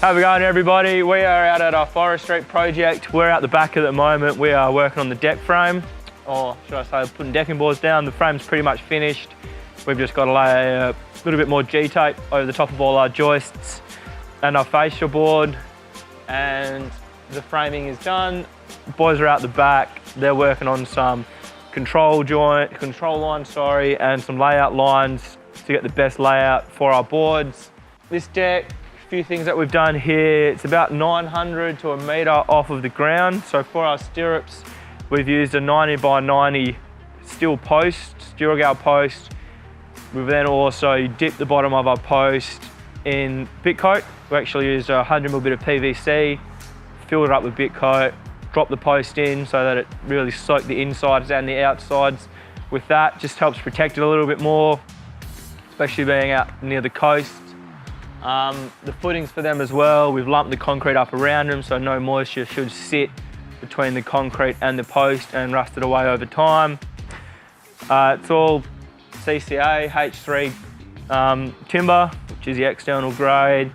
How's it going, everybody? We are out at our Forest Street project. We're out the back at the moment. We are working on the deck frame, or should I say putting decking boards down. The frame's pretty much finished. We've just got to lay a little bit more G-tape over the top of all our joists and our fascia board, and the framing is done. The boys are out the back. They're working on some control lines, and some layout lines to get the best layout for our boards. This deck, a few things that we've done here. It's about 900 to a metre off of the ground. So for our stirrups, we've used a 90 by 90 steel post, steel gal post. We've then also dipped the bottom of our post in bit coat. We actually used a 100ml bit of PVC, filled it up with bit coat, dropped the post in so that it really soaked the insides and the outsides. With that, just helps protect it a little bit more, especially being out near the coast. The footings for them as well, we've lumped the concrete up around them so no moisture should sit between the concrete and the post and rust it away over time. It's all CCA H3 timber, which is the external grade.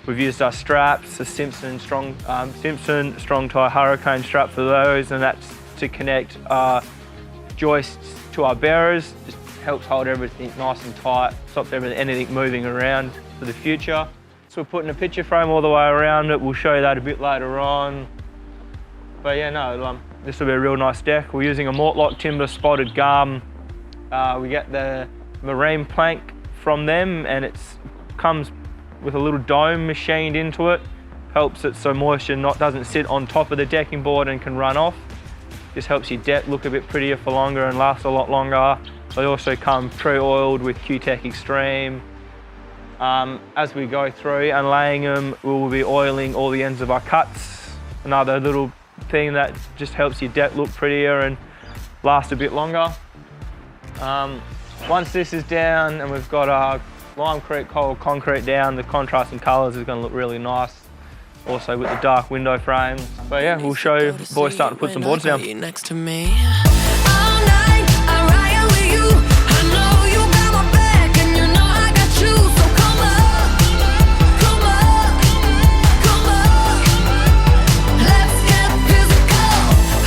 We've used our straps, a Simpson strong tie hurricane strap for those, and that's to connect our joists to our bearers. Just helps hold everything nice and tight, stops anything moving around for the future. So we're putting a picture frame all the way around it. We'll show you that a bit later on. But yeah, no, this will be a real nice deck. We're using a Mortlock timber spotted gum. We get the marine plank from them, and it comes with a little dome machined into it. Helps it so moisture doesn't sit on top of the decking board and can run off. Just helps your deck look a bit prettier for longer and last a lot longer. They also come pre-oiled with Q-Tech Extreme. As we go through and laying them, we will be oiling all the ends of our cuts. Another little thing that just helps your deck look prettier and last a bit longer. Once this is down and we've got our Lime Creek cold concrete down, the contrasting colours is going to look really nice. Also with the dark window frames. But yeah, we'll show you boys starting to put some boards down. Next to me. All night, I ride with you. I know you got my back, and you know I got you. So come up, come up, come up. Let's get physical.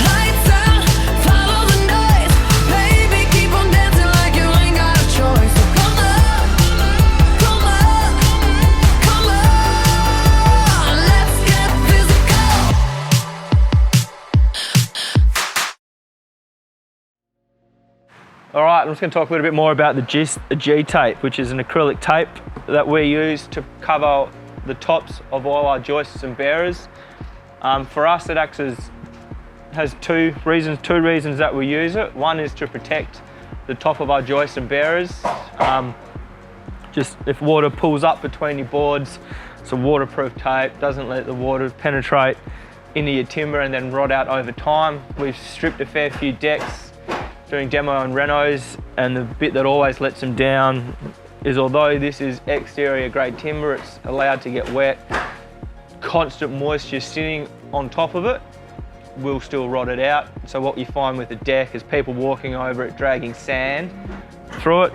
Lights out, follow the noise. Baby, keep on dancing like you ain't got a choice. So come up, come up, come up. Let's get physical. All right, I'm just going to talk a little bit more about the G-tape, which is an acrylic tape that we use to cover the tops of all our joists and bearers. For us, it has two reasons that we use it. One is to protect the top of our joists and bearers. Just if water pulls up between your boards, it's a waterproof tape, doesn't let the water penetrate into your timber and then rot out over time. We've stripped a fair few decks doing demo on Renos, and the bit that always lets them down is, although this is exterior grade timber, it's allowed to get wet. Constant moisture sitting on top of it will still rot it out. So what you find with the deck is people walking over it, dragging sand through it.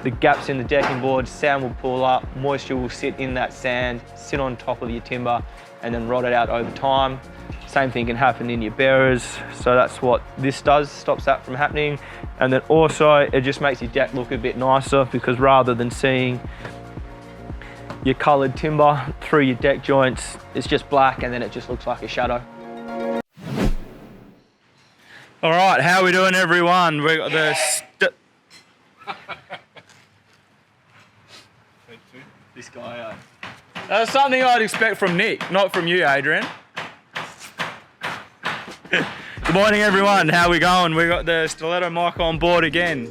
The gaps in the decking board, sand will pull up, moisture will sit in that sand, sit on top of your timber, and then rot it out over time. Same thing can happen in your bearers, so that's what this does, stops that from happening. And then also it just makes your deck look a bit nicer, because rather than seeing your coloured timber through your deck joints, it's just black and then it just looks like a shadow. All right, how are we doing, everyone? We got the this guy. That's something I'd expect from Nick, not from you, Adrian. Good morning, everyone. How are we going? We got the Stiletto mic on board again.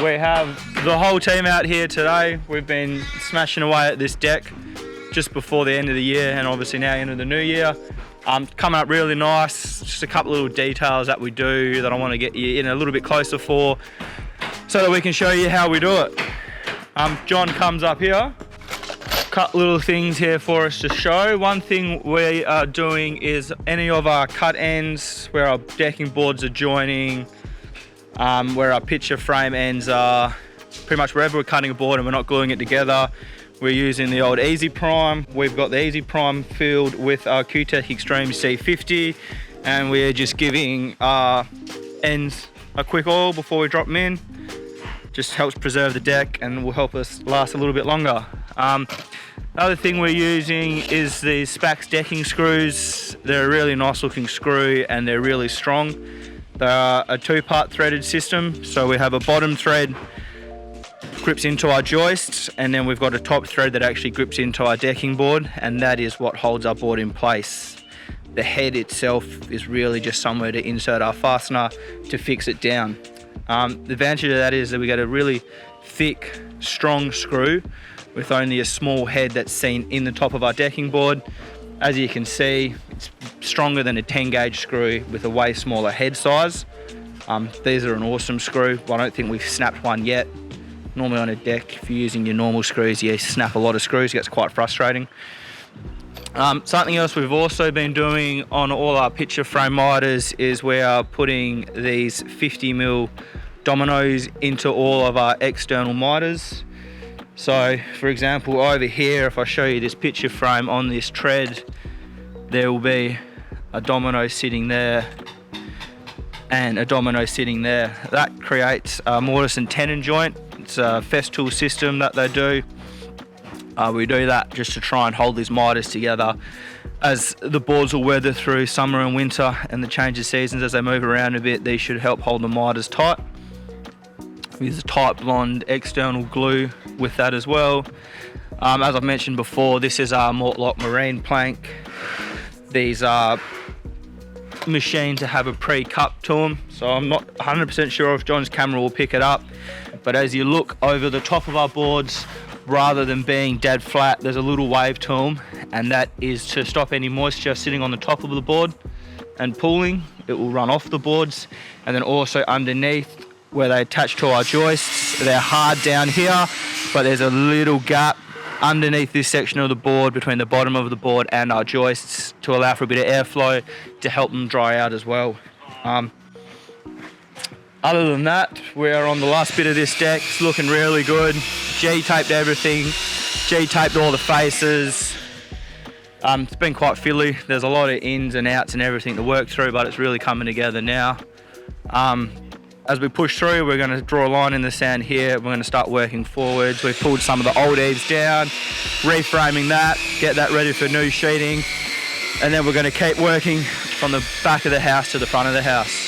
We have the whole team out here today. We've been smashing away at this deck just before the end of the year, and obviously now into the new year. Coming up really nice. Just a couple little details that we do that I want to get you in a little bit closer for, so that we can show you how we do it. John comes up here. Cut little things here for us to show. One thing we are doing is any of our cut ends where our decking boards are joining, where our picture frame ends are, pretty much wherever we're cutting a board and we're not gluing it together, we're using the old Easy Prime. We've got the Easy Prime filled with our Q-Tech Extreme C50, and we're just giving our ends a quick oil before we drop them in. Just helps preserve the deck and will help us last a little bit longer. Another thing we're using is these Spax decking screws. They're a really nice looking screw and they're really strong. They're a 2-part threaded system. So we have a bottom thread grips into our joists, and then we've got a top thread that actually grips into our decking board, and that is what holds our board in place. The head itself is really just somewhere to insert our fastener to fix it down. The advantage of that is that we get a really thick, strong screw with only a small head that's seen in the top of our decking board. As you can see, it's stronger than a 10 gauge screw with a way smaller head size. These are an awesome screw. I don't think we've snapped one yet. Normally on a deck, if you're using your normal screws, you snap a lot of screws, it gets quite frustrating. Something else we've also been doing on all our picture frame miters is we are putting these 50mm dominoes into all of our external miters. So for example, over here, if I show you this picture frame on this tread, there will be a domino sitting there and a domino sitting there. That creates a mortise and tenon joint. It's a Festool system that they do. We do that just to try and hold these miters together, as the boards will weather through summer and winter and the change of seasons as they move around a bit. These should help hold the miters tight. We use a tight blonde external glue with that as well. As I've mentioned before, this is our Mortlock marine plank. These are machined to have a pre-cup to them, so I'm not 100% sure if John's camera will pick it up, but as you look over the top of our boards, rather than being dead flat, there's a little wave to them, and that is to stop any moisture sitting on the top of the board and pooling. It will run off the boards. And then also underneath where they attach to our joists, they're hard down here, but there's a little gap underneath this section of the board between the bottom of the board and our joists to allow for a bit of airflow to help them dry out as well. Other than that, we're on the last bit of this deck. It's looking really good. G-taped everything, G-taped all the faces. It's been quite fiddly. There's a lot of ins and outs and everything to work through, but it's really coming together now. As we push through, we're going to draw a line in the sand here. We're going to start working forwards. We've pulled some of the old eaves down, reframing that, get that ready for new sheeting, and then we're going to keep working from the back of the house to the front of the house.